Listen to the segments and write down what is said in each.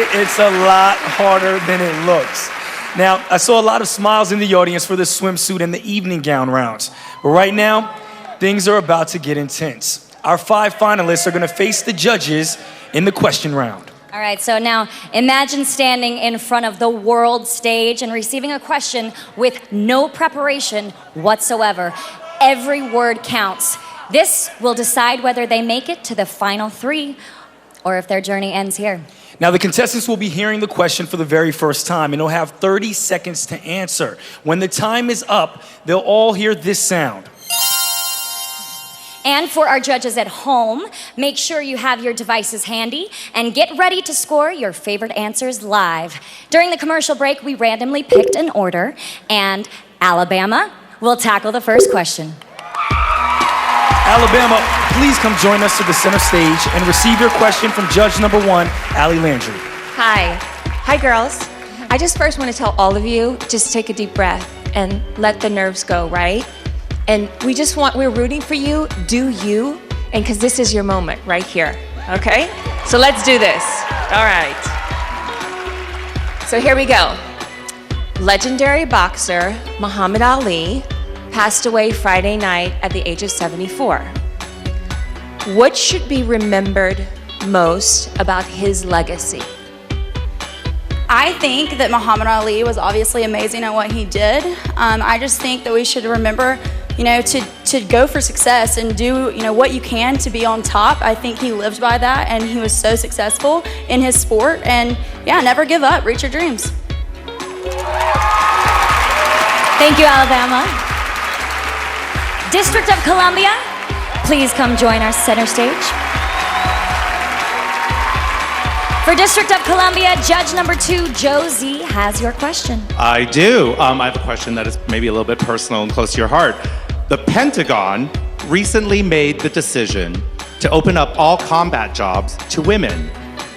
It's a lot harder than it looks. Now, I saw a lot of smiles in the audience for the swimsuit and the evening gown rounds. But right now, things are about to get intense. Our 5 finalists are gonna face the judges in the question round. All right, so now imagine standing in front of the world stage and receiving a question with no preparation whatsoever. Every word counts. This will decide whether they make it to the final 3 or if their journey ends here. Now, the contestants will be hearing the question for the very first time, and they'll have 30 seconds to answer. When the time is up, they'll all hear this sound. And for our judges at home, make sure you have your devices handy and get ready to score your favorite answers live. During the commercial break, we randomly picked an order, and Alabama will tackle the first question. Alabama, please come join us to the center stage and receive your question from judge number 1, Landry. Hi. Hi, girls. I just first want to tell all of you, just take a deep breath and let the nerves go, right? And we're rooting for you, do you, and because this is your moment right here, okay? So let's do this. All right. So here we go. Legendary boxer Muhammad Ali passed away Friday night at the age of 74. What should be remembered most about his legacy? I think that Muhammad Ali was obviously amazing at what he did. I just think that we should remember, to go for success and do, what you can to be on top. I think he lived by that, and he was so successful in his sport. And yeah, never give up, reach your dreams. Thank you, Alabama. District of Columbia, please come join our center stage. For District of Columbia, judge number 2, Josie, has your question. I do. I have a question that is maybe a little bit personal and close to your heart. The Pentagon recently made the decision to open up all combat jobs to women.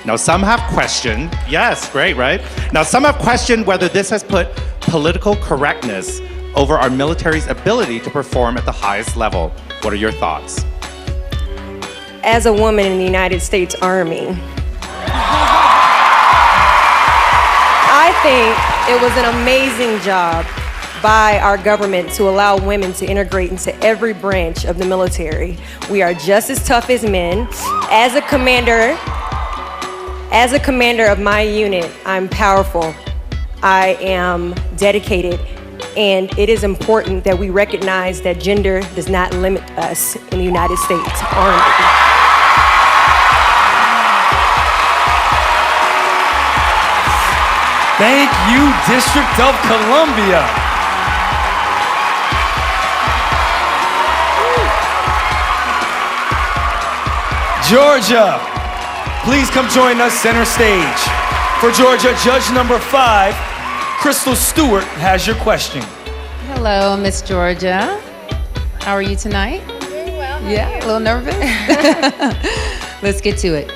Now, some have questioned, yes, great, right? Now, some have questioned whether this has put political correctness over our military's ability to perform at the highest level. What are your thoughts? As a woman in the United States Army, I think it was an amazing job by our government to allow women to integrate into every branch of the military. We are just as tough as men. As a commander of my unit, I'm powerful. I am dedicated. And it is important that we recognize that gender does not limit us in the United States Army. Thank you, District of Columbia. Georgia, please come join us center stage. For Georgia, judge number 5, Crystle Stewart has your question. Hello, Miss Georgia. How are you tonight? Doing well. Yeah, a little nervous. Let's get to it.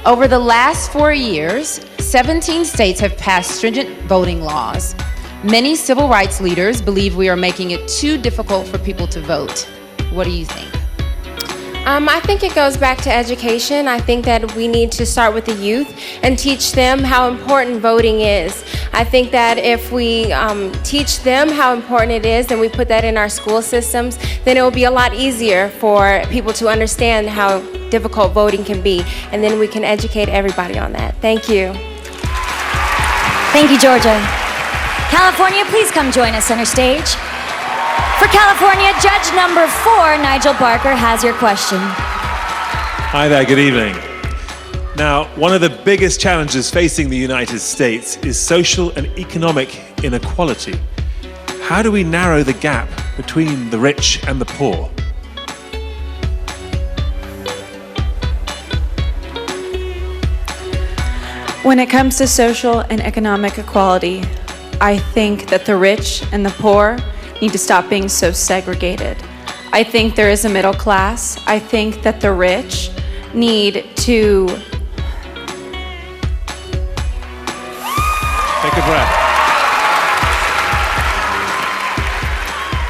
Over the last 4 years, 17 states have passed stringent voting laws. Many civil rights leaders believe we are making it too difficult for people to vote. What do you think? I think it goes back to education. I think that we need to start with the youth and teach them how important voting is. I think that if we teach them how important it is and we put that in our school systems, then it will be a lot easier for people to understand how difficult voting can be. And then we can educate everybody on that. Thank you. Thank you, Georgia. California, please come join us center stage. For California, judge number 4, Nigel Barker, has your question. Hi there, good evening. Now, one of the biggest challenges facing the United States is social and economic inequality. How do we narrow the gap between the rich and the poor? When it comes to social and economic equality, I think that the rich and the poor need to stop being so segregated. I think there is a middle class. I think that the rich need to take a breath.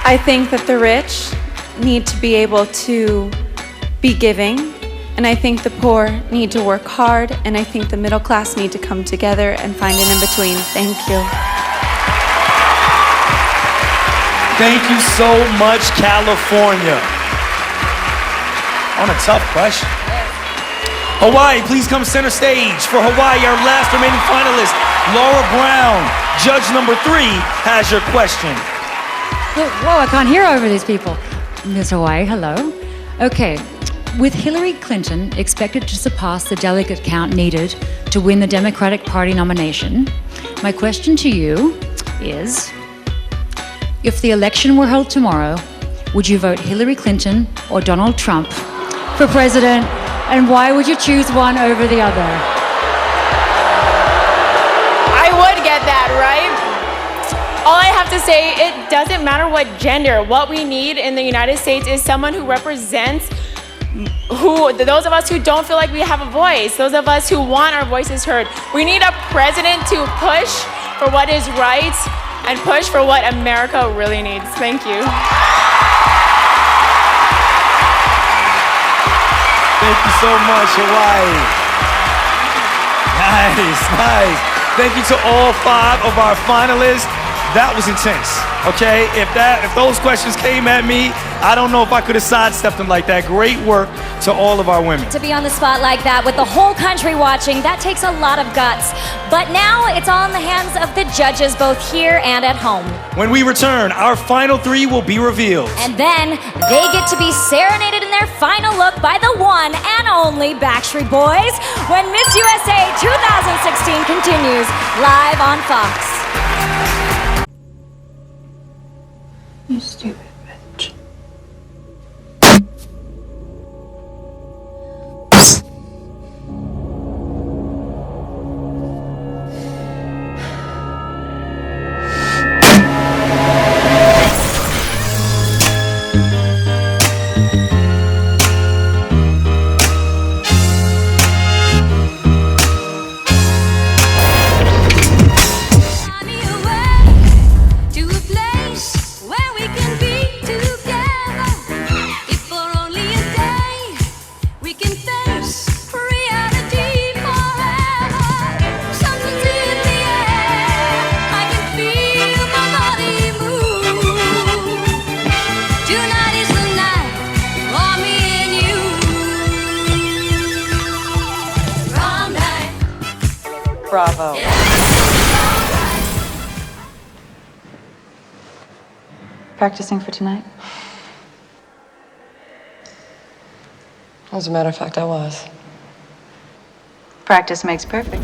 I think that the rich need to be able to be giving and I think the poor need to work hard, and I think the middle class need to come together and find an in-between. Thank you. Thank you so much, California. On a tough question. Hawaii, please come center stage. For Hawaii, our last remaining finalist, Laura Brown, judge number 3, has your question. Whoa, I can't hear over these people. Miss Hawaii, hello. Okay, with Hillary Clinton expected to surpass the delegate count needed to win the Democratic Party nomination, my question to you is, if the election were held tomorrow, would you vote Hillary Clinton or Donald Trump for president, and why would you choose one over the other? I would get that, right? All I have to say, it doesn't matter what gender. What we need in the United States is someone who represents those of us who don't feel like we have a voice, those of us who want our voices heard. We need a president to push for what is right and push for what America really needs. Thank you. Thank you so much, Hawaii. Nice. Thank you to all 5 of our finalists. That was intense, okay? If those questions came at me, I don't know if I could have sidestepped them like that. Great work to all of our women. To be on the spot like that with the whole country watching, that takes a lot of guts. But now it's all in the hands of the judges, both here and at home. When we return, our final 3 will be revealed. And then they get to be serenaded in their final look by the one and only Backstreet Boys when Miss USA 2016 continues live on Fox. You stupid bitch. Bravo. Practicing for tonight? As a matter of fact, I was. Practice makes perfect.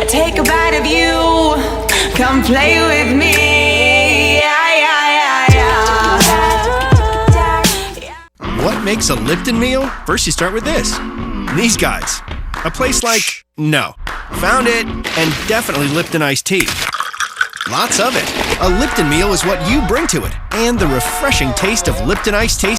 Take a bite of you, come play with me. What makes a Lipton meal? First you start with this. These guys. A place like, no. Found it, and definitely Lipton iced tea. Lots of it. A Lipton meal is what you bring to it, and the refreshing taste of Lipton iced tea